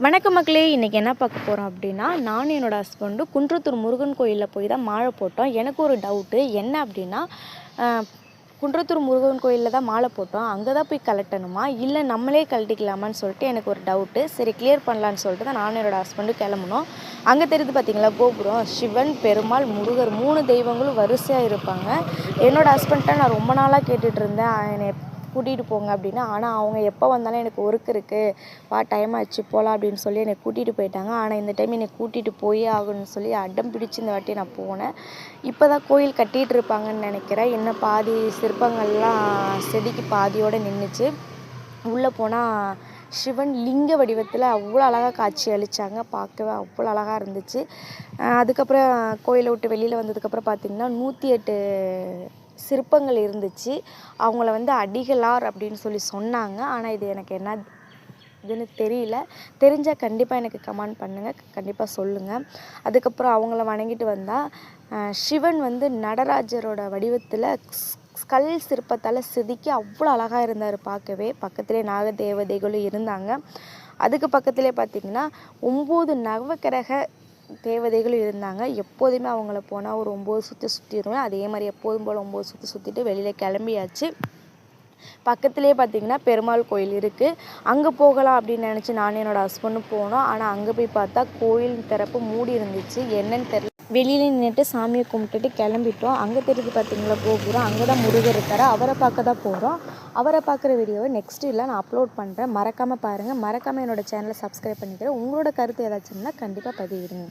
வணக்க மக்களே, இன்றைக்கி என்ன பார்க்க போகிறோம் அப்படின்னா, நான் என்னோடய ஹஸ்பண்டு குன்றத்தூர் முருகன் கோயிலில் போய் தான் மாலை போட்டோம். எனக்கு ஒரு டவுட்டு என்ன அப்படின்னா, குன்றத்தூர் முருகன் கோயிலில் தான் மாலை போட்டோம், அங்கே தான் போய் கழட்டணுமா இல்லை நம்மளே கழட்டிக்கலாமான்னு சொல்லிட்டு எனக்கு ஒரு டவுட்டு. சரி, கிளியர் பண்ணலான்னு சொல்லிட்டு தான் நானும் என்னோடய ஹஸ்பண்டு கிளம்புனோம். அங்கே தெரியுது பார்த்தீங்களா கோபுரம், சிவன், பெருமாள், முருகர் 3 தெய்வங்களும் வரிசையாக இருப்பாங்க. என்னோடய ஹஸ்பண்ட்ட நான் ரொம்ப நாளாக கேட்டுட்டு இருந்தேன், என்னை கூட்டிகிட்டு போங்க அப்படின்னு. ஆனால் அவங்க எப்போ வந்தாலும் எனக்கு ஒர்க் இருக்குது, வா டைம் ஆச்சு போகலாம் அப்படின்னு சொல்லி என்னை கூட்டிகிட்டு போயிட்டாங்க. ஆனால் இந்த டைம் என்னை கூட்டிகிட்டு போயே ஆகணும்னு சொல்லி அடம் பிடிச்சி இந்த வாட்டி நான் போனேன். இப்போ தான் கோயில் கட்டிகிட்டு இருப்பாங்கன்னு நினைக்கிறேன். இன்னும் பாதி சிற்பங்கள்லாம் செதுக்கி பாதியோடு நின்றுச்சு. உள்ளே போனால் சிவன் லிங்க வடிவத்தில் அவ்வளோ அழகாக காட்சி அளித்தாங்க. பார்க்கவே அவ்வளோ அழகாக இருந்துச்சு. அதுக்கப்புறம் கோயிலை விட்டு வெளியில் வந்ததுக்கப்புறம் பார்த்திங்கன்னா 108 சிற்பங்கள் இருந்துச்சு. அவங்கள அடிகளார் அப்படின்னு சொல்லி சொன்னாங்க. ஆனால் இது எனக்கு என்ன இதுன்னு தெரியல. தெரிஞ்சால் கண்டிப்பாக எனக்கு கமெண்ட் பண்ணுங்கள், கண்டிப்பாக சொல்லுங்கள். அதுக்கப்புறம் அவங்கள வணங்கிட்டு வந்தால் சிவன் நடராஜரோட வடிவத்தில் ஸ்கல் சிற்பத்தால் செதுக்கி அவ்வளோ அழகாக இருந்தார் பார்க்கவே. பக்கத்துலேயே நாக தேவதைகளும் இருந்தாங்க. அதுக்கு பக்கத்துலேயே பார்த்திங்கன்னா 9 நவக்கிரக தேவதைகளும் இருந்தாங்க. எப்போதுமே அவங்கள போனால் ஒரு 9 சுற்றிடுவேன். அதே மாதிரி எப்போதும் போல் 9 சுற்றிட்டு வெளியில் கிளம்பியாச்சு. பக்கத்துலேயே பார்த்திங்கன்னா பெருமாள் கோயில் இருக்குது. அங்கே போகலாம் அப்படின்னு நினச்சி நானும் என்னோடய ஹஸ்பண்டும் போனோம். ஆனால் அங்கே போய் பார்த்தா கோயில் திறப்பு மூடி இருந்துச்சு. என்னன்னு தெரியல. வெளியில் நின்றுட்டு சாமியை கும்பிட்டுட்டு கிளம்பிட்டோம். அங்கே தெரிஞ்சு பார்த்திங்களா கோபுரம், அங்கே தான் முருகர் இருக்கார். அவரை பார்க்க தான் போகிறோம். அவரை பார்க்குற வீடியோவை நெக்ஸ்ட் இல்லை நான் அப்லோட் பண்ணுறேன். மறக்காமல் பாருங்கள். மறக்காமல் என்னோடய சேனலை சப்ஸ்கிரைப் பண்ணிக்கிறேன். உங்களோட கருத்து ஏதாச்சும்னா கண்டிப்பாக பதிவிடுங்க.